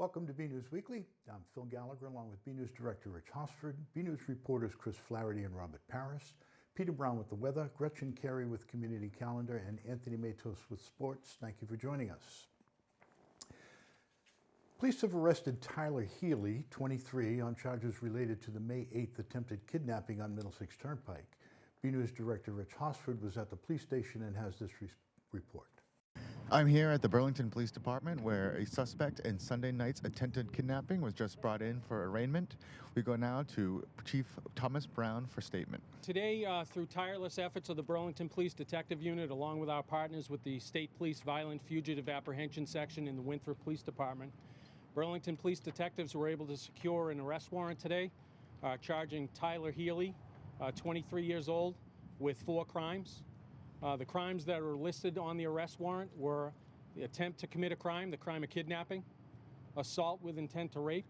Welcome to BNEWS Weekly. I'm Phil Gallagher along with BNEWS Director Rich Hosford, BNEWS reporters Chris Flaherty and Robert Paris, Peter Brown with the weather, Gretchen Carey with Community Calendar, and Anthony Matos with sports. Thank you for joining us. Police have arrested Tyler Healy, 23, on charges related to the May 8th attempted kidnapping on Middlesex Turnpike. BNEWS Director Rich Hosford was at the police station and has this report. I'm here at the Burlington Police Department where a suspect in Sunday night's attempted kidnapping was just brought in for arraignment. We go now to Chief Thomas Brown for statement. Today, through tireless efforts of the Burlington Police Detective Unit, along with our partners with the State Police Violent Fugitive Apprehension Section in the Winthrop Police Department, Burlington Police Detectives were able to secure an arrest warrant today, charging Tyler Healy, 23 years old, with 4 crimes. The crimes that were listed on the arrest warrant were the attempt to commit a crime, the crime of kidnapping, assault with intent to rape,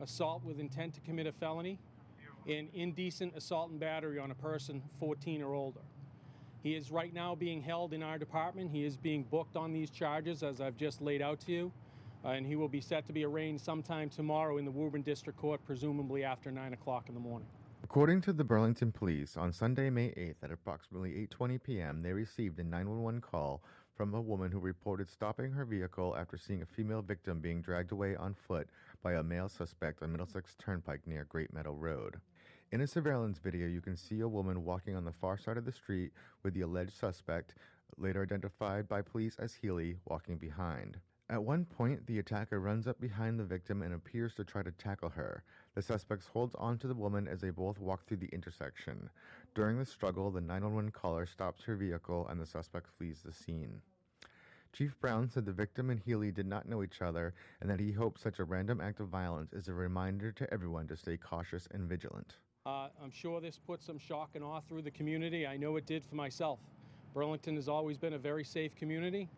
assault with intent to commit a felony, and indecent assault and battery on a person 14 or older. He is right now being held in our department. He is being booked on these charges, as I've just laid out to you, and he will be set to be arraigned sometime tomorrow in the Woburn District Court, presumably after 9 o'clock in the morning. According to the Burlington Police, on Sunday, May 8th at approximately 8:20 p.m., they received a 911 call from a woman who reported stopping her vehicle after seeing a female victim being dragged away on foot by a male suspect on Middlesex Turnpike near Great Meadow Road. In a surveillance video, you can see a woman walking on the far side of the street with the alleged suspect, later identified by police as Healy, walking behind. At one point, the attacker runs up behind the victim and appears to try to tackle her. The suspect holds on to the woman as they both walk through the intersection. During the struggle, the 911 caller stops her vehicle and the suspect flees the scene. Chief Brown said the victim and Healy did not know each other and that he hopes such a random act of violence is a reminder to everyone to stay cautious and vigilant. I'm sure this put some shock and awe through the community. I know it did for myself. Burlington has always been a very safe community,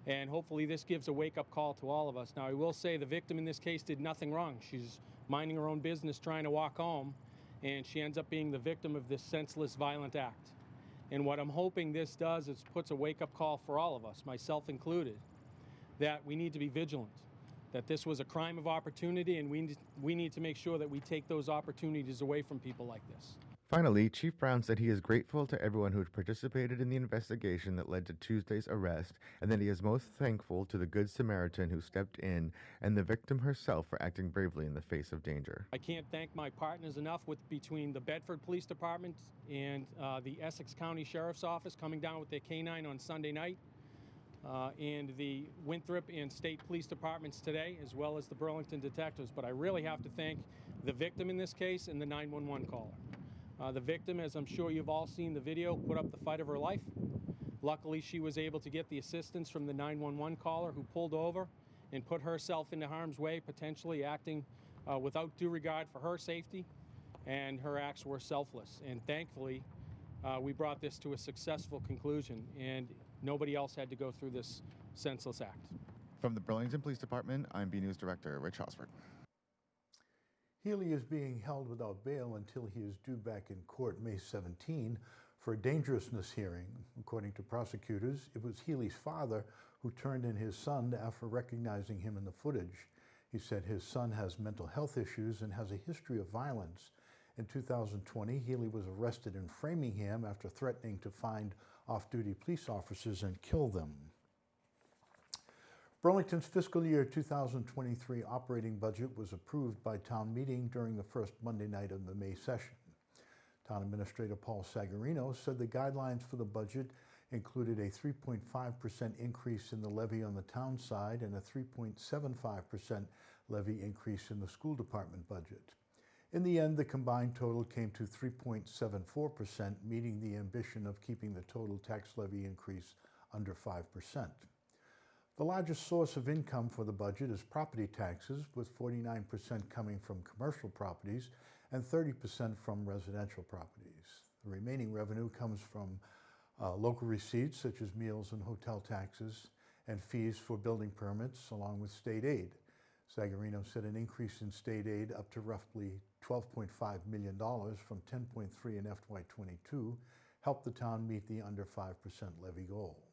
and hopefully this gives a wake-up call to all of us. Now, I will say the victim in this case did nothing wrong. She's minding her own business, trying to walk home, and she ends up being the victim of this senseless, violent act. And what I'm hoping this does is puts a wake-up call for all of us, myself included, that we need to be vigilant, that this was a crime of opportunity, and we need to make sure that we take those opportunities away from people like this. Finally, Chief Brown said he is grateful to everyone who had participated in the investigation that led to Tuesday's arrest, and that he is most thankful to the Good Samaritan who stepped in and the victim herself for acting bravely in the face of danger. I can't thank my partners enough between the Bedford Police Department and the Essex County Sheriff's Office coming down with their canine on Sunday night, and the Winthrop and State Police Departments today, as well as the Burlington Detectives. But I really have to thank the victim in this case and the 911 caller. The victim, as I'm sure you've all seen the video, put up the fight of her life. Luckily, she was able to get the assistance from the 911 caller who pulled over and put herself into harm's way, potentially acting without due regard for her safety, and her acts were selfless. And thankfully, we brought this to a successful conclusion, and nobody else had to go through this senseless act. From the Burlington Police Department, I'm BNews Director Rich Hosford. Healy is being held without bail until he is due back in court May 17 for a dangerousness hearing. According to prosecutors, it was Healy's father who turned in his son after recognizing him in the footage. He said his son has mental health issues and has a history of violence. In 2020, Healy was arrested in Framingham after threatening to find off-duty police officers and kill them. Burlington's fiscal year 2023 operating budget was approved by town meeting during the first Monday night of the May session. Town Administrator Paul Sagarino said the guidelines for the budget included a 3.5% increase in the levy on the town side and a 3.75% levy increase in the school department budget. In the end, the combined total came to 3.74%, meeting the ambition of keeping the total tax levy increase under 5%. The largest source of income for the budget is property taxes, with 49% coming from commercial properties and 30% from residential properties. The remaining revenue comes from local receipts such as meals and hotel taxes and fees for building permits, along with state aid. Sagarino said an increase in state aid up to roughly $12.5 million from $10.3 in FY22 helped the town meet the under 5% levy goal.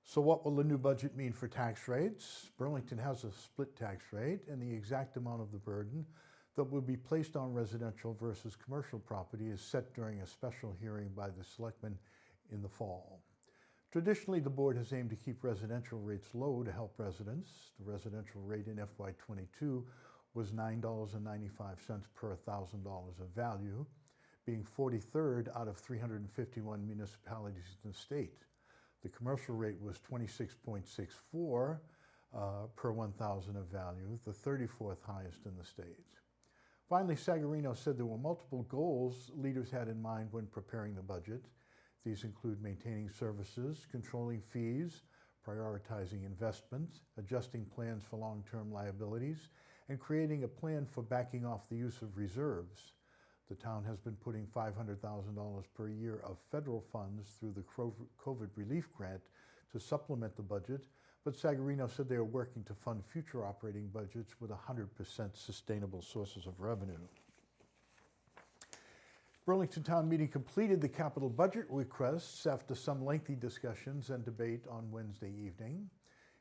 So what will the new budget mean for tax rates? Burlington has a split tax rate, and the exact amount of the burden that will be placed on residential versus commercial property is set during a special hearing by the selectmen in the fall. Traditionally, the board has aimed to keep residential rates low to help residents. The residential rate in FY22 was $9.95 per $1,000 of value, being 43rd out of 351 municipalities in the state. The commercial rate was 26.64 per 1,000 of value, the 34th highest in the state. Finally, Sagarino said there were multiple goals leaders had in mind when preparing the budget. These include maintaining services, controlling fees, prioritizing investment, adjusting plans for long-term liabilities, and creating a plan for backing off the use of reserves. The town has been putting $500,000 per year of federal funds through the COVID relief grant to supplement the budget, but Sagarino said they are working to fund future operating budgets with 100% sustainable sources of revenue. Burlington Town Meeting completed the capital budget requests after some lengthy discussions and debate on Wednesday evening.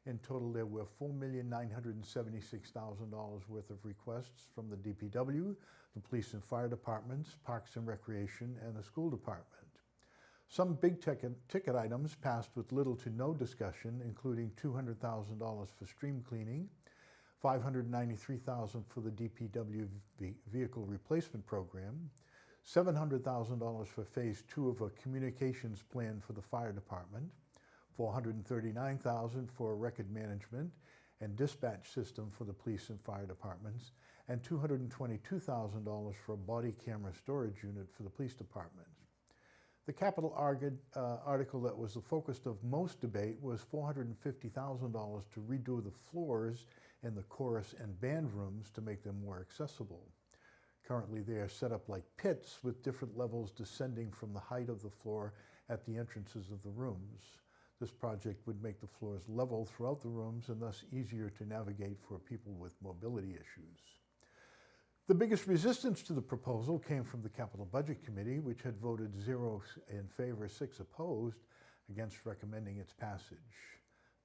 In total, there were $4,976,000 worth of requests from the DPW, the police and fire departments, parks and recreation, and the school department. Some big ticket items passed with little to no discussion, including $200,000 for stream cleaning, $593,000 for the DPW vehicle replacement program, $700,000 for phase 2 of a communications plan for the fire department, $439,000 for a record management and dispatch system for the police and fire departments, and $222,000 for a body camera storage unit for the police department. The capital article that was the focus of most debate was $450,000 to redo the floors in the chorus and band rooms to make them more accessible. Currently, they are set up like pits with different levels descending from the height of the floor at the entrances of the rooms. This project would make the floors level throughout the rooms and thus easier to navigate for people with mobility issues. The biggest resistance to the proposal came from the Capital Budget Committee, which had voted 0 in favor, 6 opposed, against recommending its passage.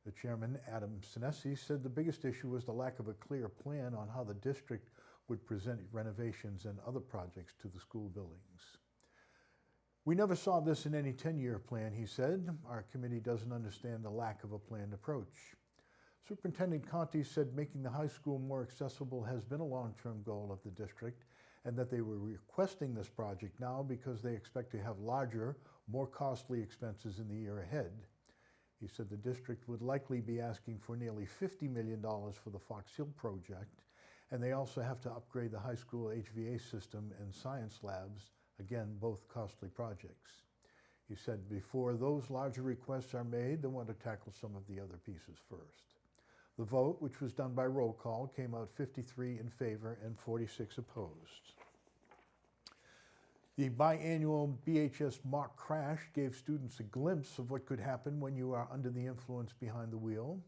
The chairman, Adam Sinesi, said the biggest issue was the lack of a clear plan on how the district would present renovations and other projects to the school buildings. We never saw this in any 10-year plan, he said. Our committee doesn't understand the lack of a planned approach. Superintendent Conti said making the high school more accessible has been a long-term goal of the district and that they were requesting this project now because they expect to have larger, more costly expenses in the year ahead. He said the district would likely be asking for nearly $50 million for the Fox Hill project, and they also have to upgrade the high school HVA system and science labs, again, both costly projects. He said before those larger requests are made, they want to tackle some of the other pieces first. The vote, which was done by roll call, came out 53 in favor and 46 opposed. The biannual BHS Mock Crash gave students a glimpse of what could happen when you are under the influence behind the wheel.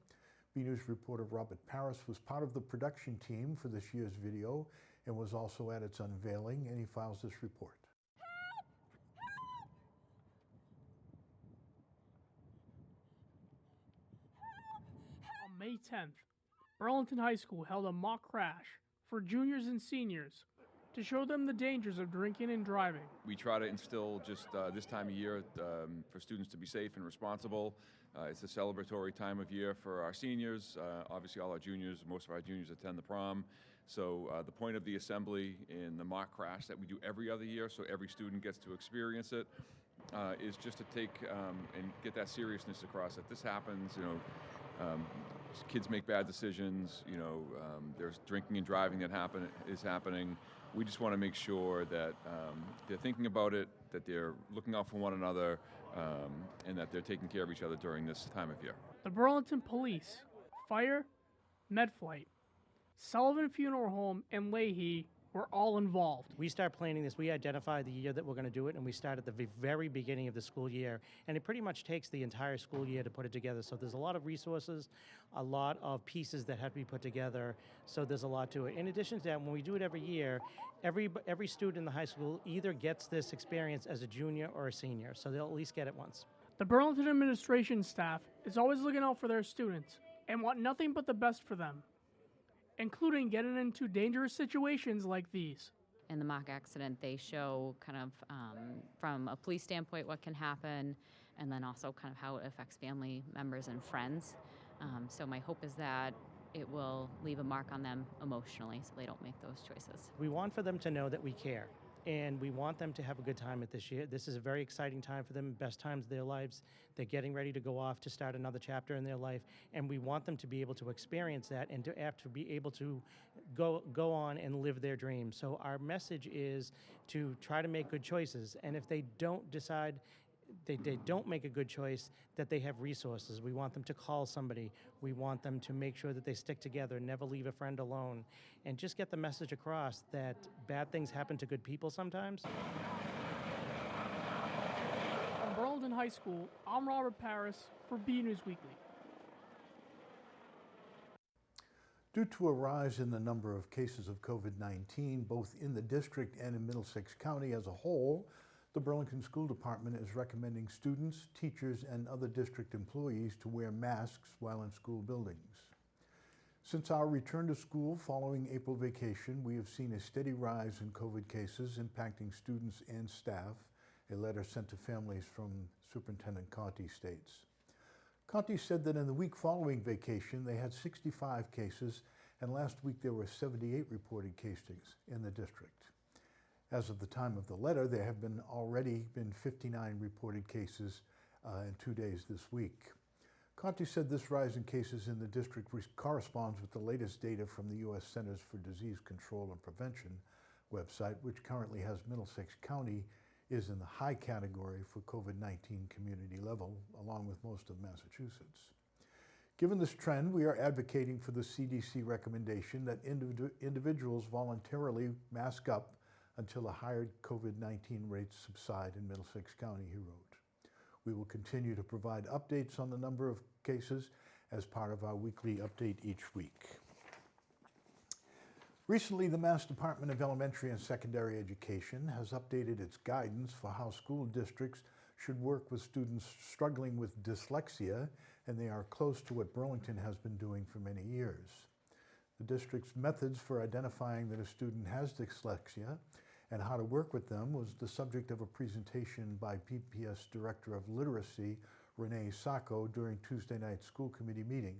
BNEWS reporter Robert Paris was part of the production team for this year's video and was also at its unveiling, and he files this report. On May 10th, Burlington High School held a mock crash for juniors and seniors to show them the dangers of drinking and driving. We try to instill just this time of year for students to be safe and responsible. It's a celebratory time of year for our seniors. Obviously all our juniors, most of our juniors attend the prom. So the point of the assembly in the mock crash that we do every other year, so every student gets to experience it, is just to take and get that seriousness across. That this happens, kids make bad decisions, there's drinking and driving that is happening. We just want to make sure that they're thinking about it, that they're looking out for one another, and that they're taking care of each other during this time of year. The Burlington Police, Fire, MedFlight, Sullivan Funeral Home, and Leahy were all involved. We start planning this, we identify the year that we're going to do it, and we start at the very beginning of the school year. And it pretty much takes the entire school year to put it together. So there's a lot of resources, a lot of pieces that have to be put together. So there's a lot to it. In addition to that, when we do it every year, every student in the high school either gets this experience as a junior or a senior. So they'll at least get it once. The Burlington administration staff is always looking out for their students and want nothing but the best for them, including getting into dangerous situations like these. In the mock accident, they show kind of from a police standpoint what can happen, and then also kind of how it affects family members and friends. So my hope is that it will leave a mark on them emotionally so they don't make those choices. We want for them to know that we care, and we want them to have a good time at this year. This is a very exciting time for them, best times of their lives. They're getting ready to go off to start another chapter in their life, and we want them to be able to experience that and to have to be able to go on and live their dreams. So our message is to try to make good choices, and if they don't decide, they don't make a good choice, that they have resources. We want them to call somebody. We want them to make sure that they stick together, never leave a friend alone, and just get the message across that bad things happen to good people sometimes. From Burlington High School, I'm Robert Paris for BNEWS Weekly. Due to a rise in the number of cases of COVID-19, both in the district and in Middlesex County as a whole, the Burlington School Department is recommending students, teachers, and other district employees to wear masks while in school buildings. Since our return to school following April vacation, we have seen a steady rise in COVID cases impacting students and staff, a letter sent to families from Superintendent Conti states. Conti said that in the week following vacation, they had 65 cases, and last week there were 78 reported cases in the district. As of the time of the letter, there have already been 59 reported cases in 2 days this week. Conti said this rise in cases in the district corresponds with the latest data from the U.S. Centers for Disease Control and Prevention website, which currently has Middlesex County is in the high category for COVID-19 community level, along with most of Massachusetts. Given this trend, we are advocating for the CDC recommendation that individuals voluntarily mask up until the higher COVID-19 rates subside in Middlesex County, he wrote. We will continue to provide updates on the number of cases as part of our weekly update each week. Recently, the Mass Department of Elementary and Secondary Education has updated its guidance for how school districts should work with students struggling with dyslexia, and they are close to what Burlington has been doing for many years. The district's methods for identifying that a student has dyslexia and how to work with them was the subject of a presentation by PPS Director of Literacy, Renee Sacco, during Tuesday night's school committee meeting.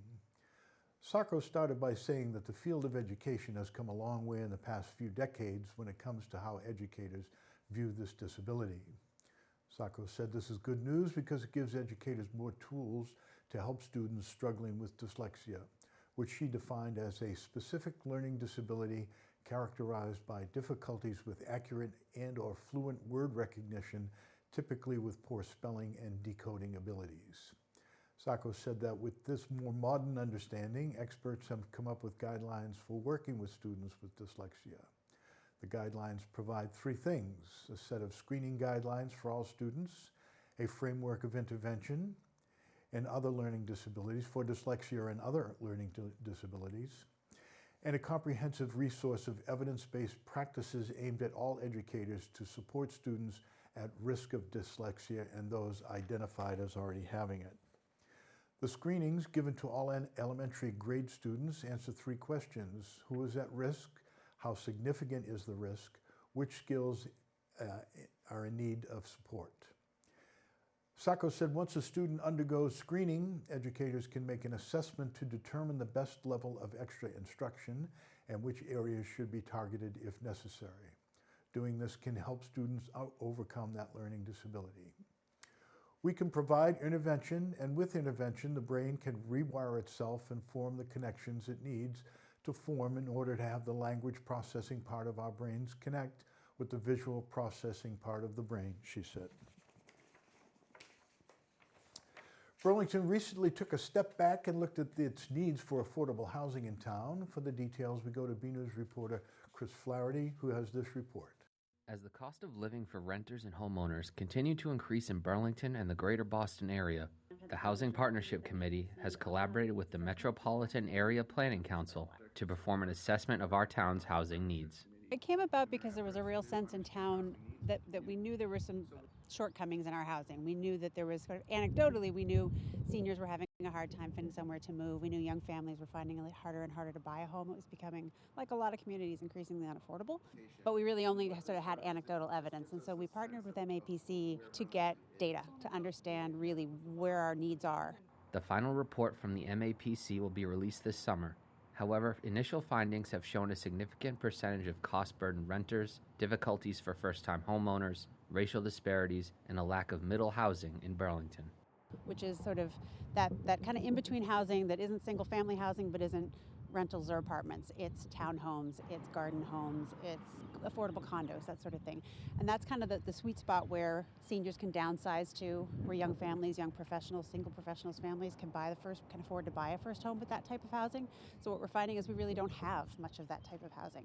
Sacco started by saying that the field of education has come a long way in the past few decades when it comes to how educators view this disability. Sacco said this is good news because it gives educators more tools to help students struggling with dyslexia, which she defined as a specific learning disability characterized by difficulties with accurate and/or fluent word recognition, typically with poor spelling and decoding abilities. Sacco said that with this more modern understanding, experts have come up with guidelines for working with students with dyslexia. The guidelines provide three things: a set of screening guidelines for all students, a framework of intervention and other learning disabilities for dyslexia and other learning disabilities, and a comprehensive resource of evidence-based practices aimed at all educators to support students at risk of dyslexia and those identified as already having it. The screenings given to all elementary grade students answer three questions: who is at risk, how significant is the risk, which skills are in need of support. Sacco said once a student undergoes screening, educators can make an assessment to determine the best level of extra instruction and which areas should be targeted if necessary. Doing this can help students overcome that learning disability. We can provide intervention, and with intervention, the brain can rewire itself and form the connections it needs to form in order to have the language processing part of our brains connect with the visual processing part of the brain, she said. Burlington recently took a step back and looked at its needs for affordable housing in town. For the details, we go to BNews reporter Chris Flaherty, who has this report. As the cost of living for renters and homeowners continue to increase in Burlington and the greater Boston area, the Housing Partnership Committee has collaborated with the Metropolitan Area Planning Council to perform an assessment of our town's housing needs. It came about because there was a real sense in town that we knew there were some shortcomings in our housing. We knew that there was anecdotally, we knew seniors were having a hard time finding somewhere to move. We knew young families were finding it harder and harder to buy a home. It was becoming, like a lot of communities, increasingly unaffordable. But we really only sort of had anecdotal evidence. And so we partnered with MAPC to get data, to understand really where our needs are. The final report from the MAPC will be released this summer. However, initial findings have shown a significant percentage of cost-burdened renters, difficulties for first-time homeowners, racial disparities, and a lack of middle housing in Burlington. Which is sort of that kind of in-between housing that isn't single-family housing but isn't rentals or apartments. It's townhomes, it's garden homes, it's affordable condos, that sort of thing. And that's kind of the sweet spot where seniors can downsize to, where young families, young professionals, single professionals families can afford to buy a first home with that type of housing. So what we're finding is we really don't have much of that type of housing.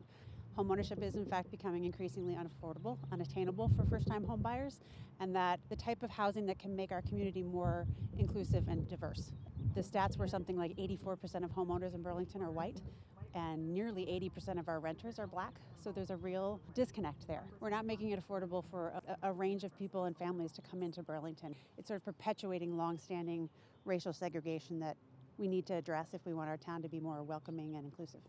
Homeownership is in fact becoming increasingly unaffordable, unattainable for first-time home buyers, and that the type of housing that can make our community more inclusive and diverse. The stats were something like 84% of homeowners in Burlington are white, and nearly 80% of our renters are black, so there's a real disconnect there. We're not making it affordable for a range of people and families to come into Burlington. It's sort of perpetuating long-standing racial segregation that we need to address if we want our town to be more welcoming and inclusive.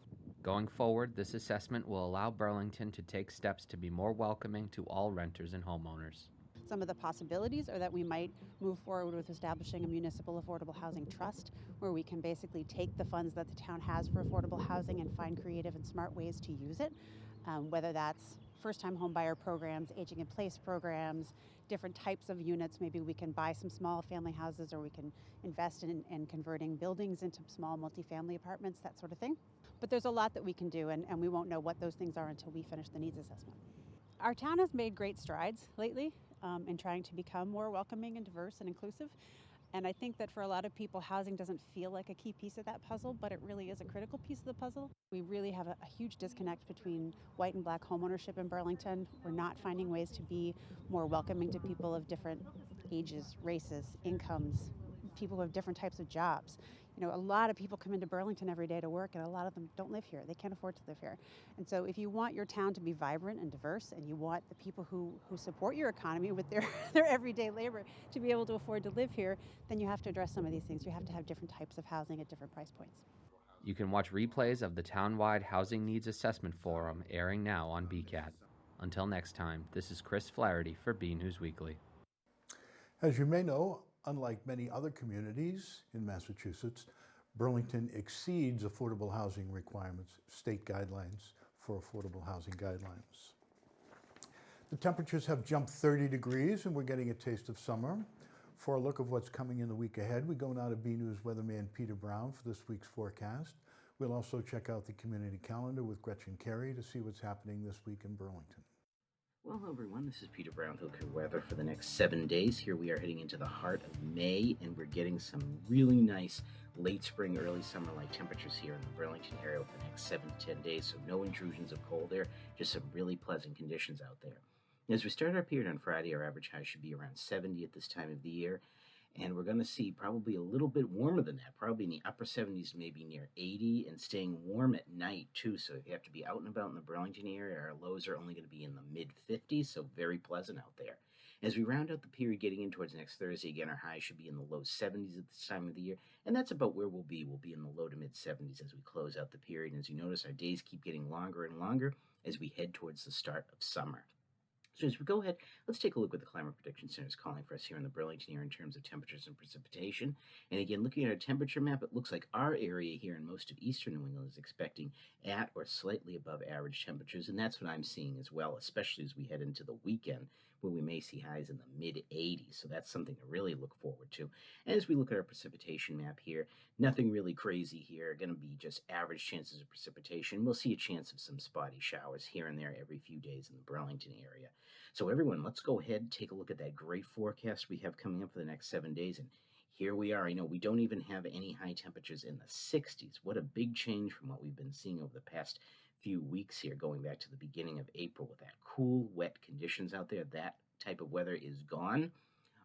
Going forward, this assessment will allow Burlington to take steps to be more welcoming to all renters and homeowners. Some of the possibilities are that we might move forward with establishing a municipal affordable housing trust where we can basically take the funds that the town has for affordable housing and find creative and smart ways to use it, whether that's first-time home buyer programs, aging in place programs, different types of units. Maybe we can buy some small family houses, or we can invest in converting buildings into small multifamily apartments, that sort of thing. But there's a lot that we can do, and we won't know what those things are until we finish the needs assessment. Our town has made great strides lately in trying to become more welcoming and diverse and inclusive. And I think that for a lot of people, housing doesn't feel like a key piece of that puzzle, but it really is a critical piece of the puzzle. We really have a huge disconnect between white and black homeownership in Burlington. We're not finding ways to be more welcoming to people of different ages, races, incomes, people who have different types of jobs. You know, a lot of people come into Burlington every day to work, and a lot of them don't live here. They can't afford to live here. And so if you want your town to be vibrant and diverse, and you want the people who support your economy with their everyday labor to be able to afford to live here, then you have to address some of these things. You have to have different types of housing at different price points. You can watch replays of the town-wide Housing Needs Assessment Forum airing now on BCAT. Until next time, this is Chris Flaherty for BNEWS Weekly. As you may know, unlike many other communities in Massachusetts, Burlington exceeds affordable housing requirements, state guidelines for affordable housing guidelines. The temperatures have jumped 30 degrees and we're getting a taste of summer. For a look of what's coming in the week ahead, we go now to BNews weatherman Peter Brown for this week's forecast. We'll also check out the community calendar with Gretchen Carey to see what's happening this week in Burlington. Well, hello everyone, this is Peter Brown, Hilker Weather for the next 7 days. Here we are heading into the heart of May, and we're getting some really nice late spring, early summer-like temperatures here in the Burlington area over the next 7 to 10 days, so no intrusions of cold air, just some really pleasant conditions out there. As we start our period on Friday, our average high should be around 70 at this time of the year, and we're going to see probably a little bit warmer than that, probably in the upper 70s, maybe near 80, and staying warm at night too. So if you have to be out and about in the Burlington area, our lows are only going to be in the mid-50s, so very pleasant out there. As we round out the period getting in towards next Thursday, again, our high should be in the low 70s at this time of the year, and that's about where we'll be. We'll be in the low to mid-70s as we close out the period. And as you notice, our days keep getting longer and longer as we head towards the start of summer. So as we go ahead, let's take a look what the Climate Prediction Center is calling for us here in the Burlington area in terms of temperatures and precipitation. And again, looking at our temperature map, it looks like our area here in most of eastern New England is expecting at or slightly above average temperatures, and that's what I'm seeing as well, especially as we head into the weekend, where we may see highs in the mid-80s. So that's something to really look forward to. And as we look at our precipitation map here, nothing really crazy here. Going to be just average chances of precipitation. We'll see a chance of some spotty showers here and there every few days in the Burlington area. So everyone, let's go ahead and take a look at that great forecast we have coming up for the next 7 days. And here we are. We don't even have any high temperatures in the 60s. What a big change from what we've been seeing over the past few weeks here, going back to the beginning of April with that cool, wet conditions out there. That type of weather is gone.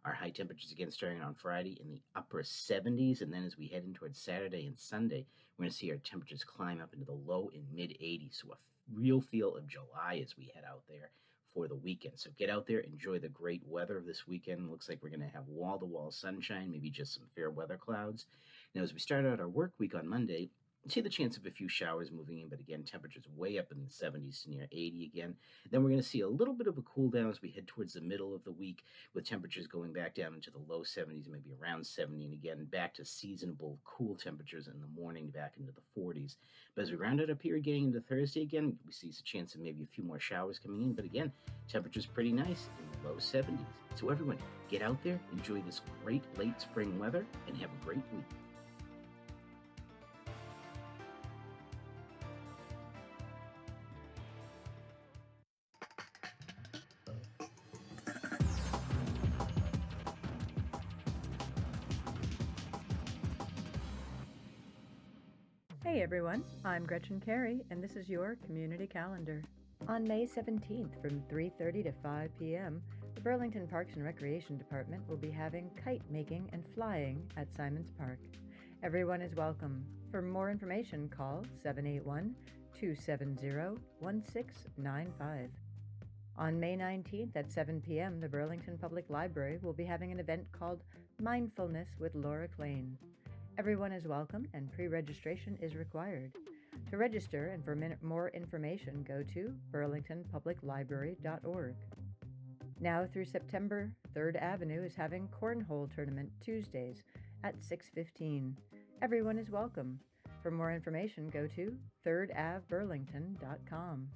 Our high temperatures again starting on Friday in the upper 70s, and then as we head in towards Saturday and Sunday, we're going to see our temperatures climb up into the low and mid 80s. So a real feel of July as we head out there for the weekend. So get out there, enjoy the great weather this weekend. Looks like we're going to have wall-to-wall sunshine, maybe just some fair weather clouds. Now, as we start out our work week on Monday, see the chance of a few showers moving in, but again, temperatures way up in the 70s to near 80 again. Then we're going to see a little bit of a cool down as we head towards the middle of the week, with temperatures going back down into the low 70s, maybe around 70, and again, back to seasonable cool temperatures in the morning, back into the 40s. But as we round it up here, getting into Thursday again, we see a chance of maybe a few more showers coming in, but again, temperatures pretty nice in the low 70s. So everyone, get out there, enjoy this great late spring weather, and have a great week. Hey everyone, I'm Gretchen Carey, and this is your community calendar. On May 17th from 3:30 to 5 p.m., the Burlington Parks and Recreation Department will be having kite making and flying at Simons Park. Everyone is welcome. For more information, call 781-270-1695. On May 19th at 7 p.m., the Burlington Public Library will be having an event called Mindfulness with Laura Klain. Everyone is welcome and pre-registration is required. To register and for more information, go to burlingtonpubliclibrary.org. Now through September, 3rd Avenue is having Cornhole Tournament Tuesdays at 6:15. Everyone is welcome. For more information, go to thirdavburlington.com.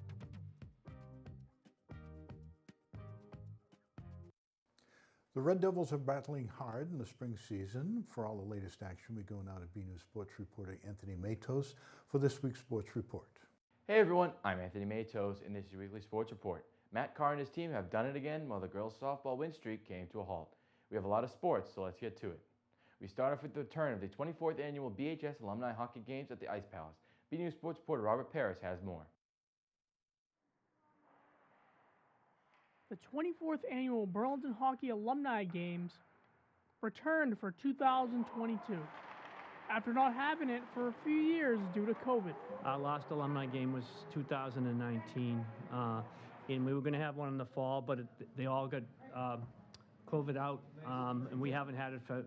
The Red Devils are battling hard in the spring season. For all the latest action, we go now to BNEWS sports reporter Anthony Matos for this week's sports report. Hey everyone, I'm Anthony Matos, and this is your weekly sports report. Matt Carr and his team have done it again while the girls' softball win streak came to a halt. We have a lot of sports, so let's get to it. We start off with the return of the 24th annual BHS Alumni Hockey Games at the Ice Palace. BNEWS sports reporter Robert Paris has more. The 24th annual Burlington Hockey Alumni Games returned for 2022 after not having it for a few years due to COVID. Our last alumni game was 2019, and we were going to have one in the fall, but they all got COVID out, and we haven't had it for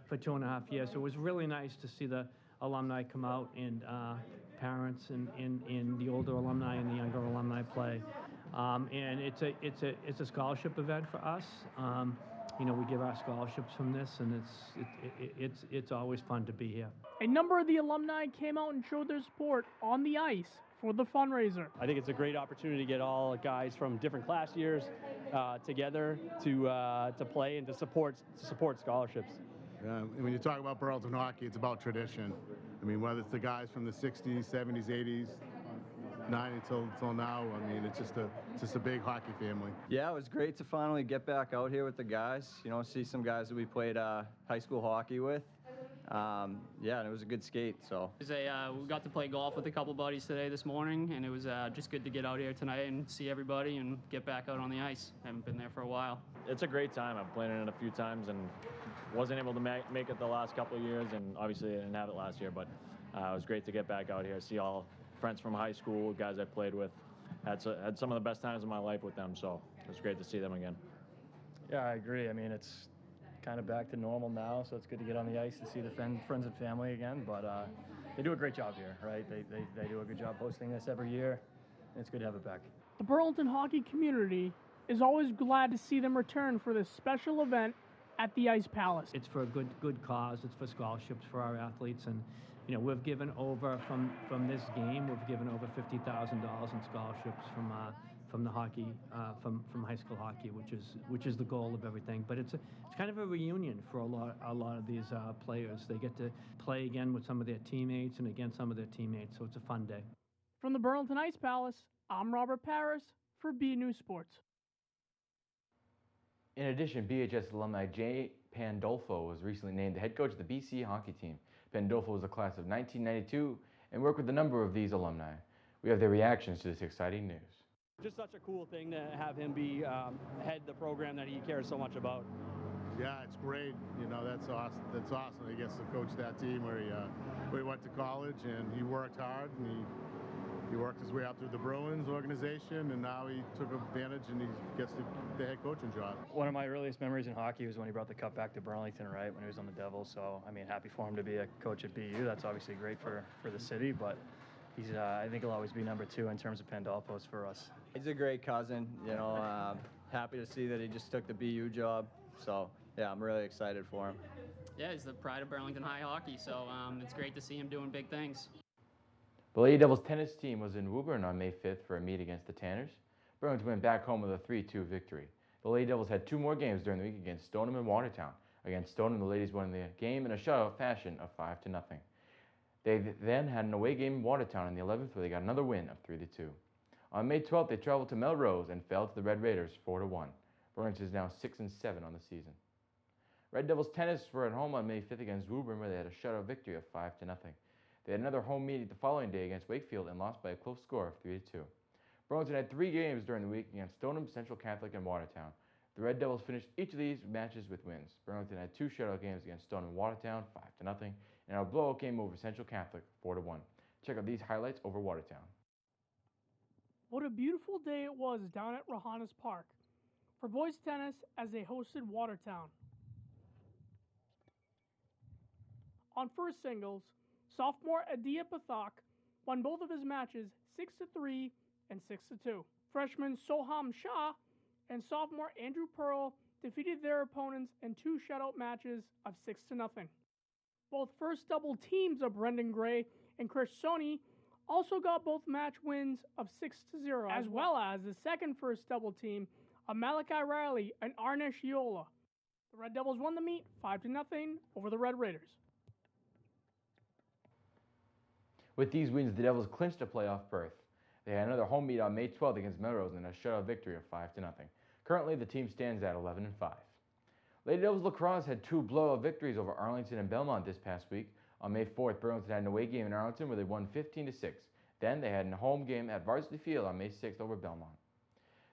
2.5 years. So it was really nice to see the alumni come out and parents and the older alumni and the younger alumni play. And it's a scholarship event for us. We give our scholarships from this, and it's always fun to be here. A number of the alumni came out and showed their support on the ice for the fundraiser. I think it's a great opportunity to get all guys from different class years together to play and to support scholarships. When you talk about Burlington hockey, it's about tradition. I mean, whether it's the guys from the 60s, 70s, 80s, 90 until now, I mean, it's just a big hockey family. Yeah, it was great to finally get back out here with the guys. See some guys that we played high school hockey with. And it was a good skate. So we got to play golf with a couple buddies this morning, and it was just good to get out here tonight and see everybody and get back out on the ice. Haven't been there for a while. It's a great time. I've played in it a few times and wasn't able to make it the last couple of years, and obviously I didn't have it last year, but it was great to get back out here, see all friends from high school, guys I played with. Had some of the best times of my life with them, so it was great to see them again. Yeah, I agree. I mean, it's kind of back to normal now, so it's good to get on the ice to see the friends and family again, but they do a great job here, right? They do a good job hosting this every year, and it's good to have it back. The Burlington hockey community is always glad to see them return for this special event at the Ice Palace. It's for a good cause. It's for scholarships for our athletes, and we've given over from this game. We've given over $50,000 in scholarships from the hockey from high school hockey, which is the goal of everything. But it's kind of a reunion for a lot of these players. They get to play again with some of their teammates and against some of their teammates. So it's a fun day. From the Burlington Ice Palace, I'm Robert Paris for BNEWS Sports. In addition, BHS alumni Jay Pandolfo was recently named the head coach of the BC hockey team. Pandolfo was a class of 1992 and worked with a number of these alumni. We have their reactions to this exciting news. Just such a cool thing to have him be head the program that he cares so much about. Yeah, it's great. That's awesome. That's awesome. He gets to coach that team where he went to college, and he worked hard, and he worked his way up through the Bruins organization, and now he took advantage and he gets the head coaching job. One of my earliest memories in hockey was when he brought the cup back to Burlington, right, when he was on the Devils. So, I mean, happy for him to be a coach at BU. That's obviously great for the city, but he's, I think he'll always be number 2 in terms of Pandolfos for us. He's a great cousin, you know, happy to see that he just took the BU job. So, yeah, I'm really excited for him. Yeah, he's the pride of Burlington High hockey, so it's great to see him doing big things. The Lady Devils tennis team was in Woburn on May 5th for a meet against the Tanners. Burlington went back home with a 3-2 victory. The Lady Devils had 2 more games during the week against Stoneham and Watertown. Against Stoneham, the ladies won the game in a shutout fashion of 5-0. They then had an away game in Watertown on the 11th where they got another win of 3-2. On May 12th, they traveled to Melrose and fell to the Red Raiders 4-1. Burlington is now 6-7 on the season. Red Devils tennis were at home on May 5th against Woburn where they had a shutout victory of 5-0. They had another home meeting the following day against Wakefield and lost by a close score of 3-2. Burlington had 3 games during the week against Stoneham, Central Catholic, and Watertown. The Red Devils finished each of these matches with wins. Burlington had 2 shutout games against Stoneham and Watertown, 5-0, and a blowout game over Central Catholic, 4-1. Check out these highlights over Watertown. What a beautiful day it was down at Rohannes Park for boys tennis as they hosted Watertown. On first singles, sophomore Adia Pathak won both of his matches 6-3 and 6-2. Freshman Soham Shah and sophomore Andrew Pearl defeated their opponents in 2 shutout matches of 6-0. Both first double teams of Brendan Gray and Chris Soni also got both match wins of 6-0, as well as the second first double team of Malachi Riley and Arnesh Yola. The Red Devils won the meet 5-0 over the Red Raiders. With these wins, the Devils clinched a playoff berth. They had another home meet on May 12th against Melrose in a shutout victory of 5-0. Currently, the team stands at 11-5. Lady Devils lacrosse had 2 blowout victories over Arlington and Belmont this past week. On May 4th, Burlington had an away game in Arlington where they won 15-6. Then they had a home game at Varsity Field on May 6th over Belmont.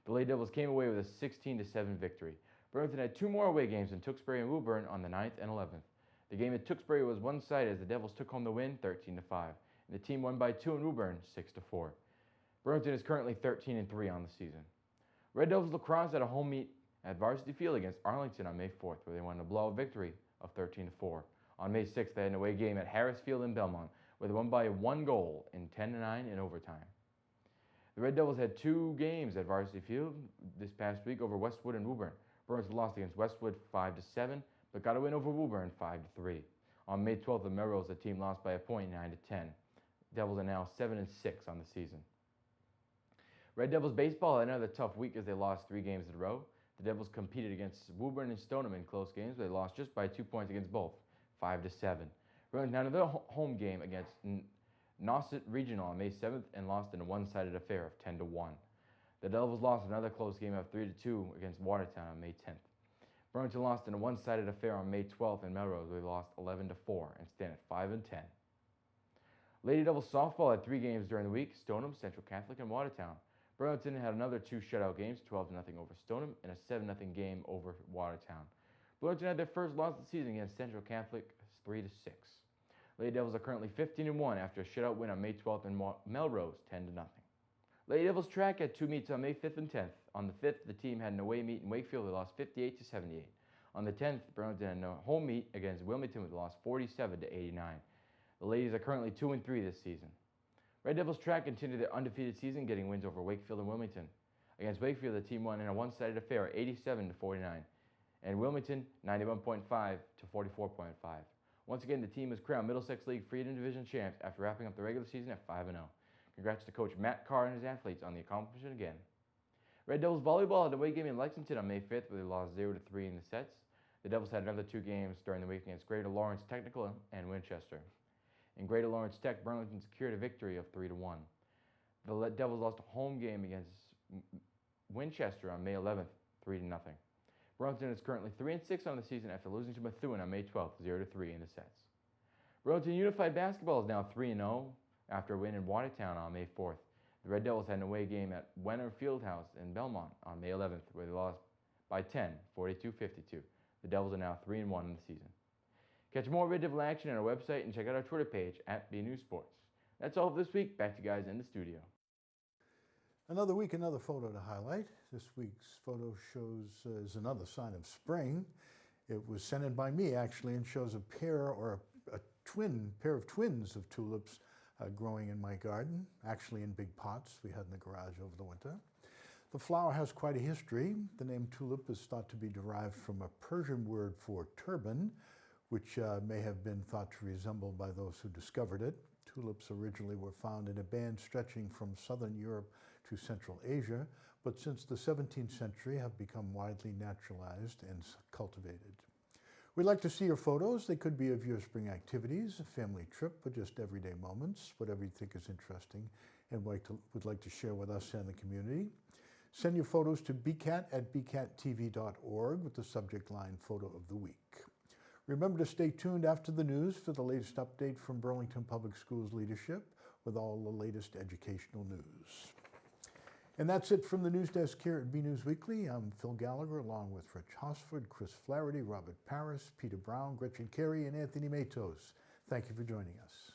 The Lady Devils came away with a 16-7 victory. Burlington had 2 more away games in Tewksbury and Woburn on the 9th and 11th. The game at Tewksbury was one-sided as the Devils took home the win 13-5. And the team won by 2 in Woburn 6-4. Burlington is currently 13-3 on the season. Red Devils lacrosse had a home meet at Varsity Field against Arlington on May 4th where they won a blowout victory of 13-4. On May 6th, they had an away game at Harris Field in Belmont where they won by 1 goal in 10-9 in overtime. The Red Devils had 2 games at Varsity Field this past week over Westwood and Woburn. Burlington lost against Westwood 5-7, but got a win over Woburn 5-3. On May 12th, at Melrose, the team lost by a point 9-10. Devils are now 7-6 on the season. Red Devils baseball had another tough week as they lost 3 games in a row. The Devils competed against Woburn and Stoneham in close games, but they lost just by 2 points against both, 5-7. Burlington had another home game against Nauset Regional on May 7th and lost in a one-sided affair of 10-1. The Devils lost another close game of 3-2 against Watertown on May 10th. Burlington lost in a one-sided affair on May 12th in Melrose where they lost 11-4 and stand at 5-10. Lady Devils softball had 3 games during the week, Stoneham, Central Catholic, and Watertown. Burlington had another 2 shutout games, 12-0 over Stoneham, and a 7-0 game over Watertown. Burlington had their first loss of the season against Central Catholic, 3-6. Lady Devils are currently 15-1 after a shutout win on May 12th in Melrose, 10-0. Lady Devils track had 2 meets on May 5th and 10th. On the 5th, the team had an away meet in Wakefield. They lost 58-78. On the 10th, Burlington had a home meet against Wilmington with a loss 47-89. The ladies are currently 2-3 this season. Red Devils track continued their undefeated season, getting wins over Wakefield and Wilmington. Against Wakefield, the team won in a one-sided affair, 87-49, and Wilmington, 91.5 to 44.5. Once again, the team was crowned Middlesex League Freedom Division champs after wrapping up the regular season at 5-0. Congrats to Coach Matt Carr and his athletes on the accomplishment again. Red Devils volleyball had a away game in Lexington on May 5th, where they lost 0-3 in the sets. The Devils had another 2 games during the week against Greater Lawrence Technical and Winchester. In Greater Lawrence Tech, Burlington secured a victory of 3-1. The Devils lost a home game against Winchester on May 11th, 3-0. Burlington is currently 3-6 on the season after losing to Methuen on May 12th, 0-3 in the sets. Burlington Unified Basketball is now 3-0 after a win in Watertown on May 4th. The Red Devils had an away game at Wenner Fieldhouse in Belmont on May 11th, where they lost by 10, 42-52. The Devils are now 3-1 in the season. Catch more Red Devil action on our website and check out our Twitter page at BNEWS Sports. That's all for this week. Back to you guys in the studio. Another week, another photo to highlight. This week's photo shows is another sign of spring. It was sent in by me, actually, and shows a pair of twins of tulips growing in my garden, actually in big pots we had in the garage over the winter. The flower has quite a history. The name tulip is thought to be derived from a Persian word for turban, which may have been thought to resemble by those who discovered it. Tulips originally were found in a band stretching from southern Europe to Central Asia, but since the 17th century have become widely naturalized and cultivated. We'd like to see your photos. They could be of your spring activities, a family trip, or just everyday moments, whatever you think is interesting and would like to share with us and the community. Send your photos to bcat@bcattv.org with the subject line Photo of the Week. Remember to stay tuned after the news for the latest update from Burlington Public Schools leadership with all the latest educational news. And that's it from the news desk here at BNEWS Weekly. I'm Phil Gallagher along with Rich Hosford, Chris Flaherty, Robert Paris, Peter Brown, Gretchen Carey, and Anthony Matos. Thank you for joining us.